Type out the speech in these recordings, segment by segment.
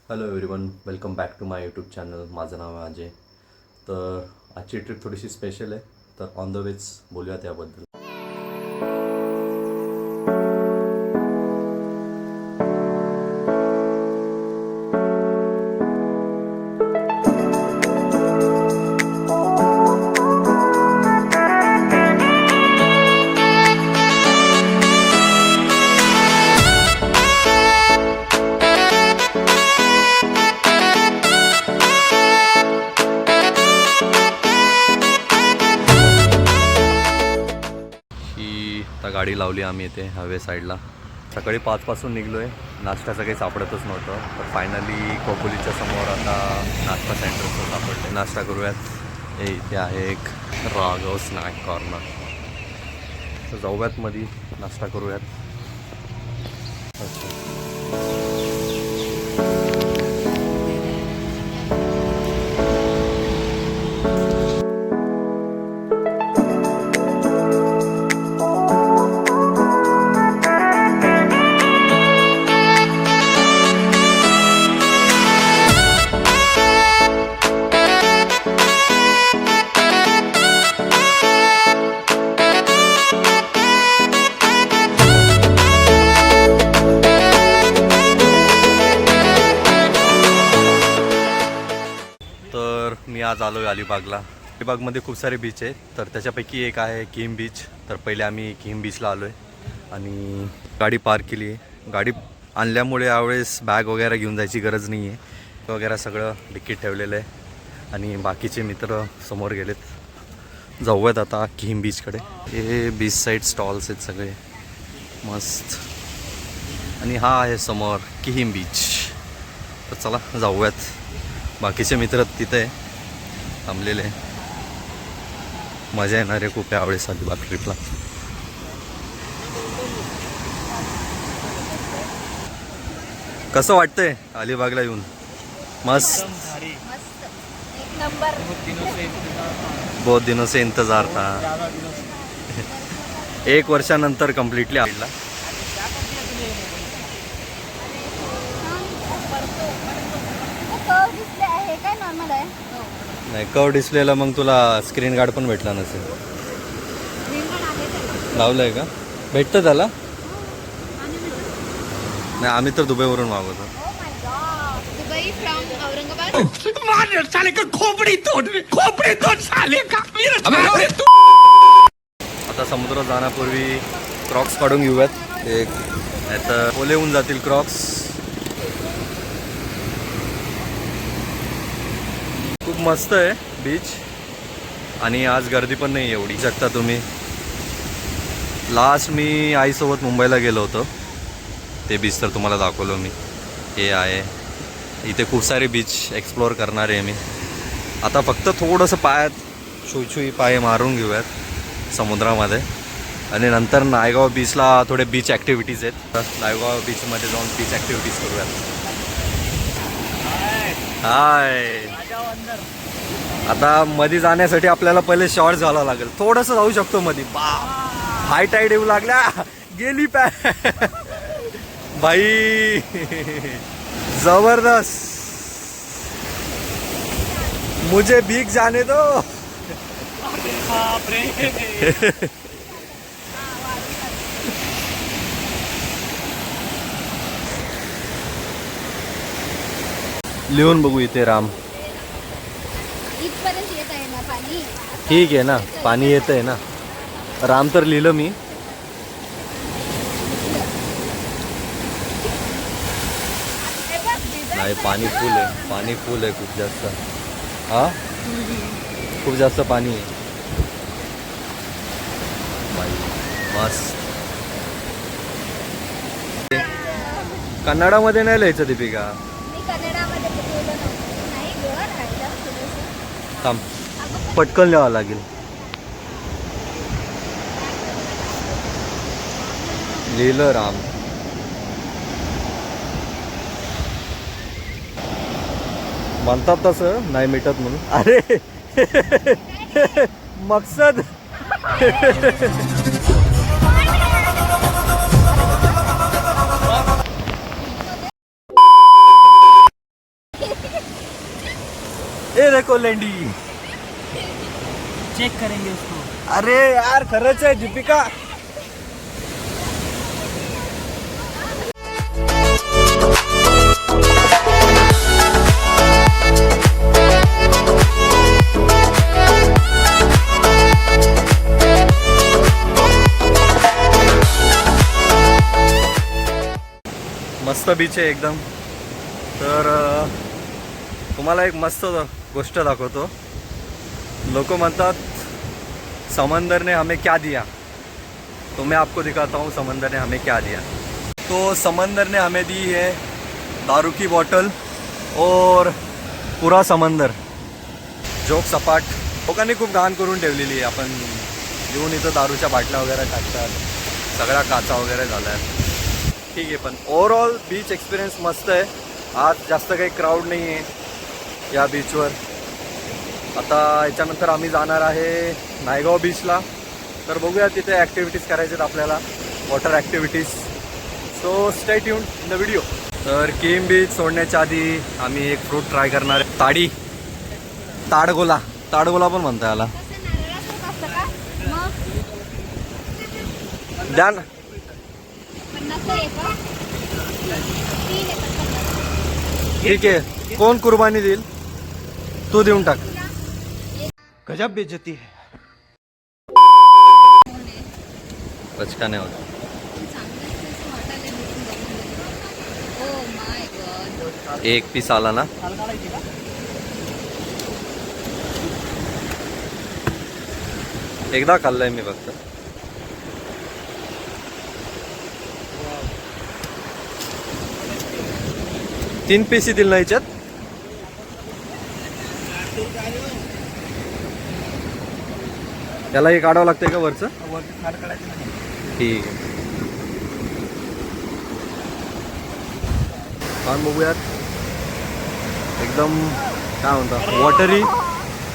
Hello everyone, welcome back to my YouTube channel. माझं नाव आहे अजय. तर आजची ट्रिप थोडीशी स्पेशल आहे, तर ऑन द वेच बोलूया त्याबद्दल. आता गाडी लावली आम्ही इथे हायवे साईडला. सकाळी 5 पासून निघलो आहे. नाश्त्याचं काही सापडतच नव्हतं, तर फायनली कोपोलीच्या समोर आता नाश्ता सेंटरचं सापडलं. नाश्ता करूयात. हे इथे आहे एक राघव स्नॅक कॉर्नर, तर जाऊयात मध्ये नाश्ता करूयात. अच्छा, तर मी आज आलो आहे अलिबागला. अलिबागमध्ये खूप सारे बीच आहेत, तर त्याच्यापैकी एक आहे किम बीच. तर पहिले आम्ही किम बीचला आलो आहे आणि गाडी पार्क केली आहे. गाडी आणल्यामुळे यावेळेस बॅग वगैरे घेऊन जायची गरज नाही आहे. वगैरे सगळं डिक्कीट ठेवलेलं आहे आणि बाकीचे मित्र समोर गेलेत. जाऊयात आता किम बीचकडे. हे बीच साईड स्टॉल्स आहेत सगळे मस्त, आणि हा आहे समोर किम बीच. तर चला जाऊयात. बाकीचे मित्र तिथे थांबलेले. मजा येणार आहे खूप यावेळेस अलिबाग ट्रिपला. कसं वाटतंय अलिबागला येऊन? मस्त. बहुत दिनों से इंतजार था. 1 वर्षानंतर कम्प्लिटली आला. नाही, कर्व डिस्प्लेला मग तुला स्क्रीन गार्ड पण भेटला नसेल. लावलंय का? भेटतं त्याला? नाही, आम्ही तर दुबईवरून मागवतो. आता समुद्रात जाण्यापूर्वी क्रॉक्स काढून घेऊयात. एक नाही तर ओले होऊन जातील क्रॉक्स. खूप मस्त आहे बीच, आणि आज गर्दी पण नाही एवढी. शकता तुम्ही. लास्ट मी आईसोबत मुंबईला गेलो होतो, ते बीच तर तुम्हाला दाखवलं मी. हे आहे इथे खूप सारे बीच एक्सप्लोअर करणार आहे मी. आता फक्त थोडंसं पायात छुई पाय मारून घेऊयात समुद्रामध्ये, आणि नंतर नायगाव बीचला थोडे बीच ॲक्टिव्हिटीज आहेत. नायगाव बीचमध्ये जाऊन बीच ॲक्टिव्हिटीज करूयात. हाय. आता मध्ये जाण्यासाठी आपल्याला पहिले शॉर्ट घालावं लागेल. थोडंसं जाऊ शकतो मध्ये. हाय टाईड येऊ लागल्या. गेली भाई. जबरदस्त. मुझे भीग जाने दो. लिहून बघू इथे राम. ठीक आहे ना, पाणी येत आहे ना. राम तर लिहिलं मी. नाही, पाणी फुल आहे. पाणी फुल आहे खूप जास्त. हा, खूप जास्त पाणी आहे. मस्त. कन्नडामध्ये नाही लिहायचं दीपिका. थांब, पटकन लिहावं लागेल. लिहिलं राम. म्हणतात तसं नाही मिटत म्हणून. अरे मकसद. देखो लेंडी, चेक करेंगे उसको। अरे यार खरंच आहे दीपिका. मस्त बीच आहे एकदम. तर तुम्हाला एक मस्त गोष्ट दाखवतो. लोक म्हणतात समंदर ने हमें क्या दिया, तो मैं आपको दिखाता हूँ समंदर ने हमें क्या दिया. तो समंदर ने हमें दी है दारू की बॉटल और पुरा समंदर जोक सपाट. लोकांनी खूप घाण करून ठेवलेली आहे. आपण येऊन इथं दारूच्या बाटल्या वगैरे टाकतात, सगळ्या काचा वगैरे झाल्या आहेत. ठीक आहे, पण ओव्हरऑल बीच एक्सपिरियन्स मस्त आहे. आज जास्त काही क्राऊड नाही आहे या बीचवर. आता याच्यानंतर आम्ही जाणार आहे नायगाव बीचला. तर बघूया तिथे ॲक्टिव्हिटीज करायच्यात आपल्याला, water activities. So stay tune in the video. तर किम बीच सोडण्याच्या आधी आम्ही एक फ्रूट ट्राय करणार आहे. ताडगोला पण म्हणता याला. द्या ना. ठीक आहे, कोण कुर्बानी देईल? तू देऊन टाक. गजब बेइज्जती है. बचकाने होता. एक पीस आला ना. एकदा खाल्लंय मी फक्त. तीन पीस येतील ना याच्यात. त्याला हे काढावं लागतंय का वरचं? ठीक आहे. छान बघूयात. एकदम काय म्हणतात वॉटरी.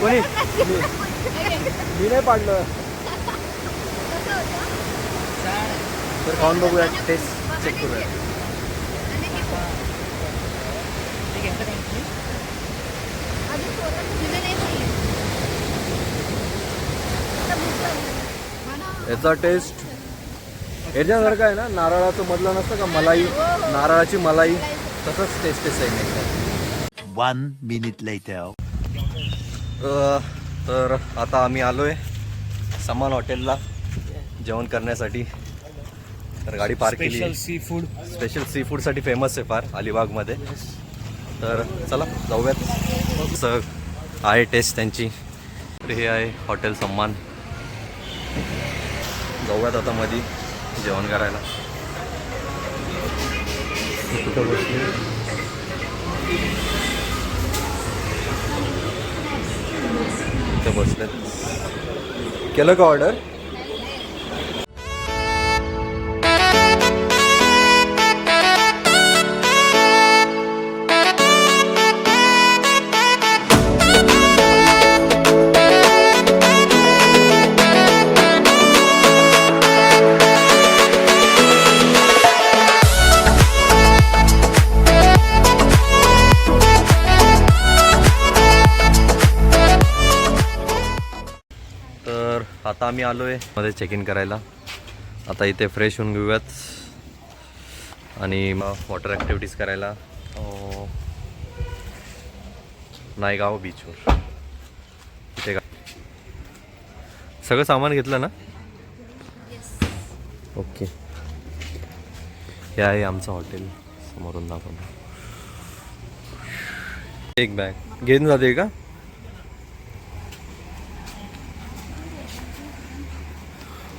कोणी मी नाही पाडलं. तर खाऊन बघूयात, टेस्ट चेक करूयात. याचा टेस्ट याच्यासारखं आहे ना, नारळाचं मधलं नसतं का मलाई, नारळाची मलाई, तसंच टेस्ट आहे सेम एकदम. 1 minute later. तर आता आम्ही आलोय समान हॉटेलला जेवण करण्यासाठी. तर गाडी पार्क केली. स्पेशल सी फूडसाठी फेमस आहे फार अलिबागमध्ये. तर चला जाऊयात. असं आहे टेस्ट त्यांची. तर हे आहे हॉटेल सम्मान. जाऊयात आता मध्ये जेवण करायला. कुठं बसले? इथं बसलेत. केलं का ऑर्डर? आता आम्ही आलो आहे मध्ये चेक इन करायला. आता इथे फ्रेश होऊन घेऊयात आणि मग वॉटर ॲक्टिव्हिटीज करायला नायगाव बीचवर. इथे का सगळं सामान घेतलं ना? ओके. हे आहे आमचं हॉटेल. समोरून दाखवून एक बॅग घेऊन जाते का?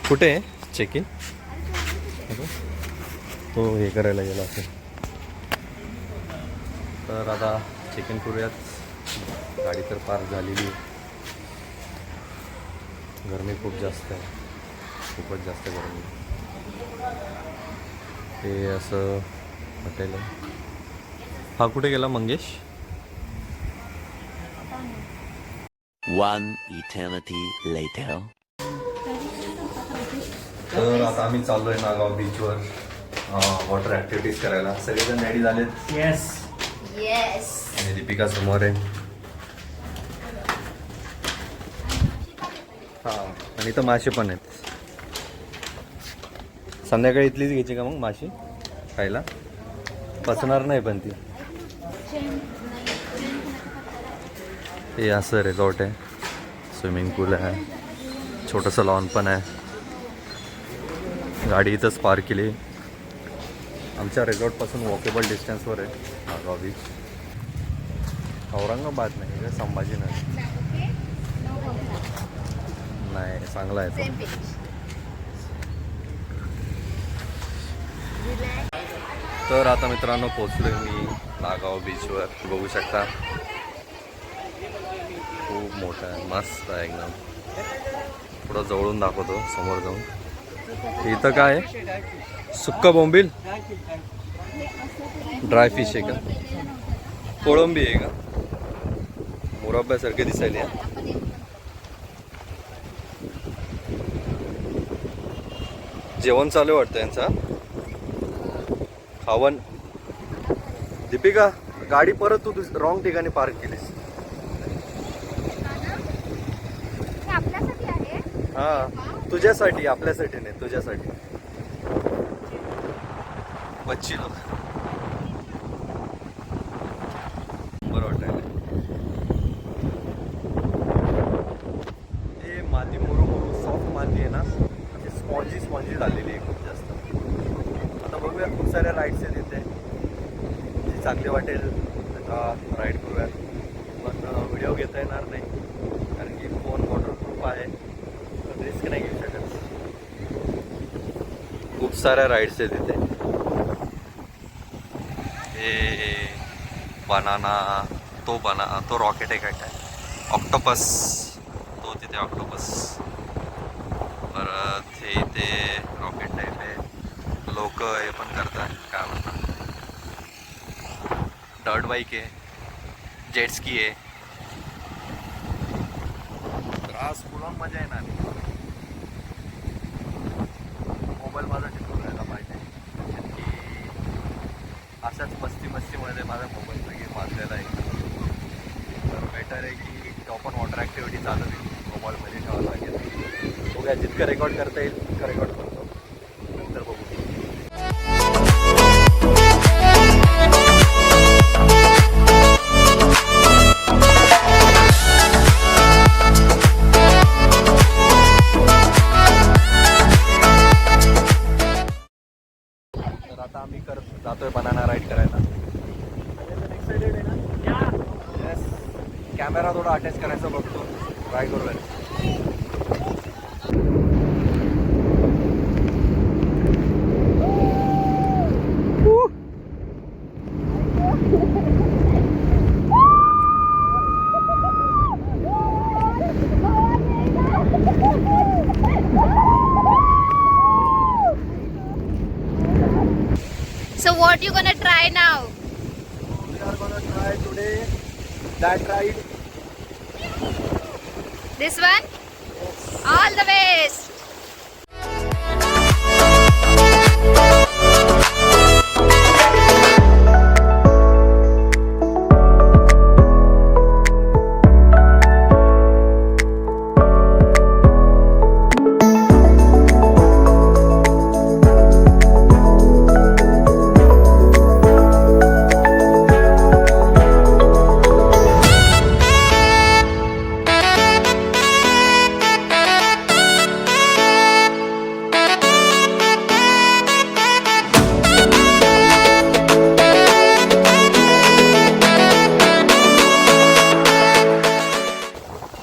कुठे आहे चेक इन? तो हे करायला गेला असेल. तर आता चेक इन करूयात. गाडी तर पार्क झालेली आहे. गरमी खूप जास्त आहे, खूपच जास्त गरमी. हे असं हॉटेल आहे. हा कुठे गेला मंगेश? 1 eternity later. तर आता आम्ही चाललोय नागाव बीचवर वॉटर ॲक्टिव्हिटीज करायला. सगळेजण रेडी झालेत. येस. आणि दीपिका समोर आहे. आणि इथं मासे पण आहेत. संध्याकाळी इथलीच घ्यायची का मग माशी खायला? पचणार नाही पण ती. हे असं रिसॉर्ट आहे, स्विमिंग पूल आहे, छोटंसं लॉन पण आहे. गाडी इथंच पार्क केली. आमच्या रिसॉर्टपासून वॉकेबल डिस्टन्सवर आहे नागाव बीच. औरंगाबाद नाही का, संभाजीनगर नाही, चांगला आहे तो. तर आता मित्रांनो पोचलोय मी नागाव बीचवर. बघू शकता खूप मोठा आहे, मस्त आहे एकदम. थोडं जवळून दाखवतो समोर जाऊन. इथं काय आहे? सुक्का बोंबील, ड्राय फिश आहे का, कोळंबी आहे का, मुरब्ब्यासारखे दिसायला. जेवण चालू वाटतं यांचा. खावण. दीपिका गाडी परत तू रॉंग ठिकाणी पार्क केलीस. हा तुझ्यासाठी, आपल्यासाठी नाही, तुझ्यासाठी. बच्ची लोक बरं वाटायला. हे माती मुरू सॉफ्ट माती आहे ना, म्हणजे स्पॉन्जी झालेली आहे खूप जास्त. आता बघूया, खूप साऱ्या राईड्स आहेत इथे. जी चांगली वाटेल त्याचा राईड करूया. पण व्हिडिओ घेता येणार नाही कारण की फोन वॉटरप्रूफ आहे, तर रिस्क नाही घेऊ शकत. खूप साऱ्या राईड्स आहेत इथे. हे बनाना, तो रॉकेट आहे काय काय, ऑक्टोपस, तो तिथे ऑक्टोपस. परत हे इथे रॉकेट टाईप आहे. लोक हे पण करतात, काय म्हणतात, डर्ट बाईक आहे, जेटस्की आहे. त्रास फुला मजा येणार. मोबाईल माझा टिकून राहायला पाहिजे की अशाच मस्तीमध्ये माझा मोबाईलचा गेम वाजलेला आहे. तर बेटर आहे की तो पण वॉटर ॲक्टिव्हिटी चालू आहे, मोबाईलमध्ये ठेवावं लागेल. बघूया जितकं रेकॉर्ड करता येईल तितकं रेकॉर्ड करतो, नंतर बघू. तर आता आम्ही जातोय बनाना राईड करायला. एक्साइटेड आहे ना? येस. कॅमेरा थोडा अटॅच करायचा बघतो, ट्राय करूया. So what you gonna try now? We are gonna try today that ride. This one? All the best!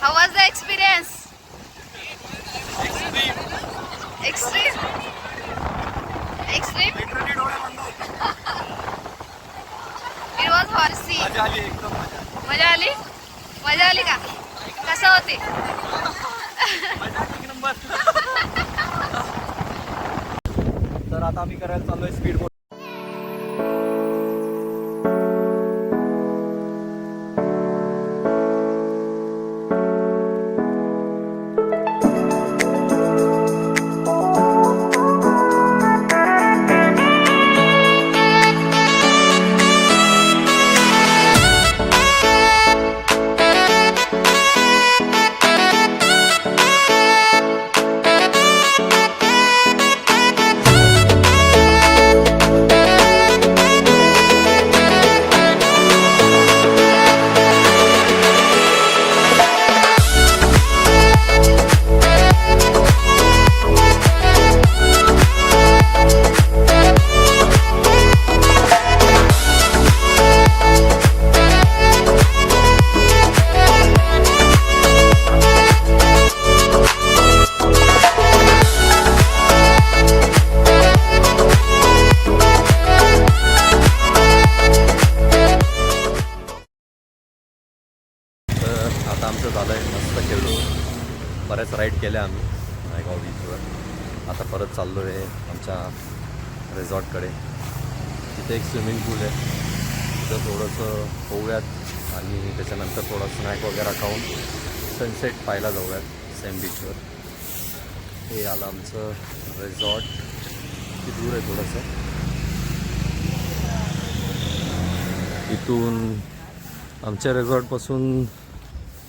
How was the experience? Extreme? Extreme? It was horsey. मजा आली एकदम. मजा आली? मजा आली का? कसं होते? तर आता आम्ही करायला चाललोय स्पीड बोट. आता आमचं झालं आहे, मस्त खेळलो, बऱ्याच राईड केल्या आम्ही नायगाव बीचवर. आता परत चाललो आहे आमच्या रिसॉर्टकडे. तिथे एक स्विमिंग पूल आहे, तिथं थोडंसं पोहूयात आणि त्याच्यानंतर थोडं स्नॅक वगैरे खाऊन सनसेट पाहायला जाऊयात सेम बीचवर. हे आलं आमचं रिसॉर्ट, किती दूर आहे थोडंसं इथून. आमच्या रिसॉर्टपासून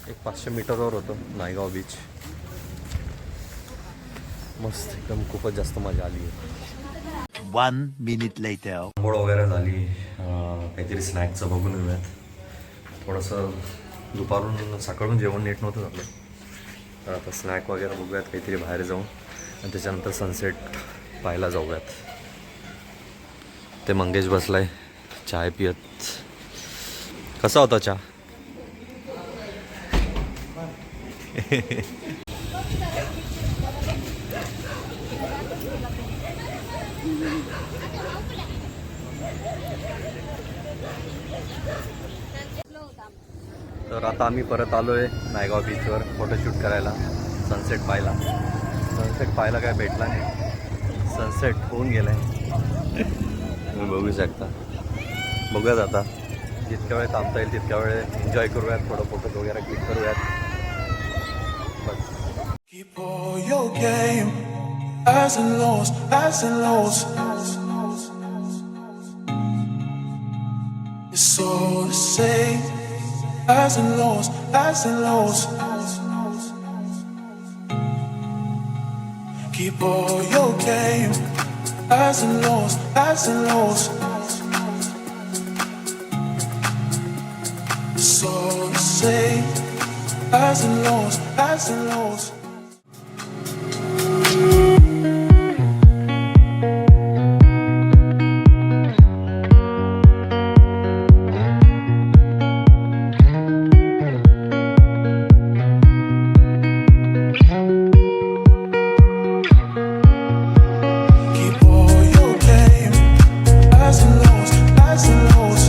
एक 500 मीटरवर होतं नायगाव बीच. मस्त एकदम, खूपच जास्त मजा आली आहे. 1 minute later. आंघोळ वगैरे झाली, काहीतरी स्नॅक्सचं बघून येऊयात. थोडंसं दुपारून सकाळून जेवण नीट नव्हतं झालं, तर आता स्नॅक वगैरे बघूयात काहीतरी बाहेर जाऊन आणि त्याच्यानंतर सनसेट पाहायला जाऊयात. ते मंगेश बसलाय चाय पियत. कसा होता चहा? तर आता आम्ही परत आलो आहे नायगाव बीचवर फोटोशूट करायला, सनसेट पाहायला. सनसेट पाहायला काय भेटला नाही, सनसेट होऊन गेला आहे. तुम्ही बघू शकता. बघूयात आता, जितक्या वेळ थांबता येईल तितक्या वेळ एन्जॉय करूयात, थोडं फोटोज वगैरे क्लिक करूयात. बस. Keep all your game, highs and lows, highs and lows. It's all the same, highs and lows, highs and lows. Keep all your game, highs and lows, highs and lows. It's all the same, highs and lows, highs and lows. Keep all your game, highs and lows, highs and lows.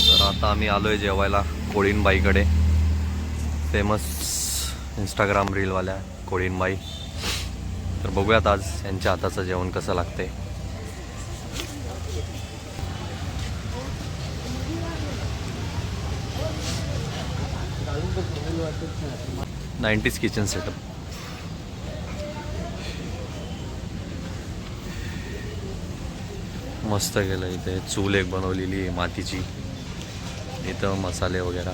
तर आता आम्ही आलो आहे जेवायला कोळीनबाईकडे, famous Instagram रीलवाल्या कोळीनबाई. तर बघूयात आज यांच्या हाताचं जेवण कसं लागतंय. Nineties kitchen setup. मस्त केलं. इथे चूल एक बनवलेली आहे मातीची, इथं मसाले वगैरे.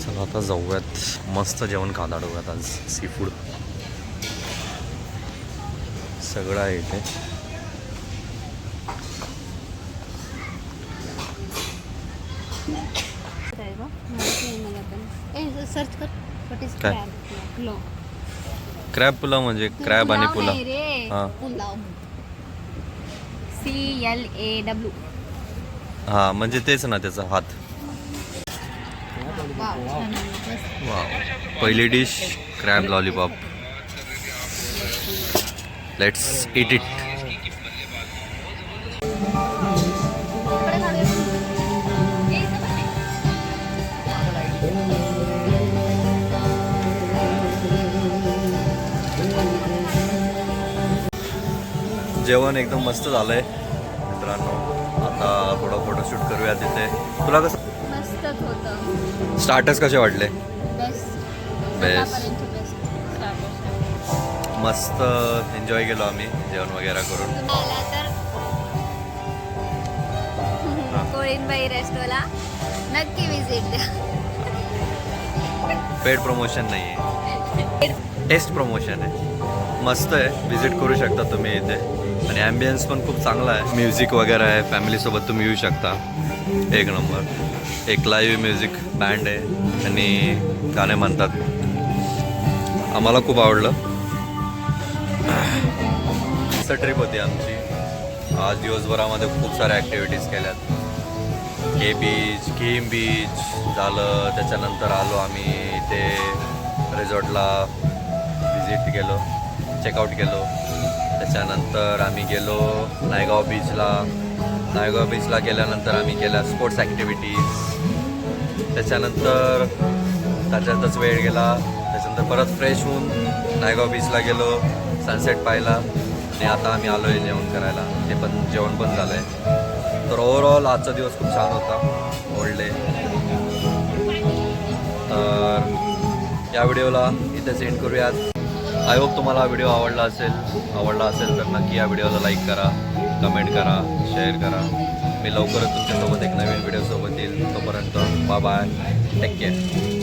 चला आता जाऊयात, मस्त जेवण खादाडूयात आज. सी फूड सगळं आहे इथे. सर्च कर काय? क्रॅब पुलाव म्हणजे क्रॅब आणि पुलाव. हां पुलाव CLAW. हां म्हणजे तेच ना, त्याचा हात. वाव. पहिली dish crab lollipop. Let's it it. जेवण एकदम मस्त झालंय मित्रांनो. आता थोडं फोटोशूट करूया तिथे. तुला कसं मस्तच होतं. स्टार्टर्स कसे वाटले? बेस्ट. मस्त एन्जॉय केलो आम्ही जेवण वगैरे करून. आला तर कोळीनबाई रेस्टोला नक्की विजिट द्या. पेड प्रमोशन नाही आहे, टेस्ट प्रमोशन आहे. मस्त आहे, विजिट करू शकता तुम्ही इथे. आणि ॲम्बियन्स पण खूप चांगला आहे. म्युझिक वगैरे आहे, फॅमिलीसोबत तुम्ही येऊ शकता. एक नंबर. एक लाईव्ह म्युझिक बँड आहे आणि गाणे म्हणतात. आम्हाला खूप आवडलं. मस्त ट्रिप होती आमची. आज दिवसभरामध्ये खूप साऱ्या ॲक्टिव्हिटीज केल्यात. किम बीच झालं, त्याच्यानंतर आलो आम्ही इथे रिसॉर्टला व्हिजिट केलो. चेकआउट केलो. त्याच्यानंतर आम्ही गेलो नायगाव बीचला. नायगाव बीचला गेल्यानंतर आम्ही केल्या स्पोर्ट्स ॲक्टिव्हिटीज. त्याच्यानंतर त्याच्यातच वेळ गेला. त्याच्यानंतर परत फ्रेश होऊन नायगाव बीचला गेलो, सनसेट पाहिला आणि आता आम्ही आलो आहे जेवण करायला. ते पण जेवण पण झालं आहे. तर ओव्हरऑल आजचा दिवस खूप छान होता, ओल्ड डे. तर या व्हिडिओला इथेच एंड करूयात. आय होप तुम्हाला हा व्हिडिओ आवडला असेल तर नक्की या व्हिडिओला लाईक करा, कमेंट करा, शेअर करा. मी लवकरच तुमच्यासोबत एक नवीन व्हिडिओसोबत येईल. तोपर्यंत बाय बाय, टेक केअर.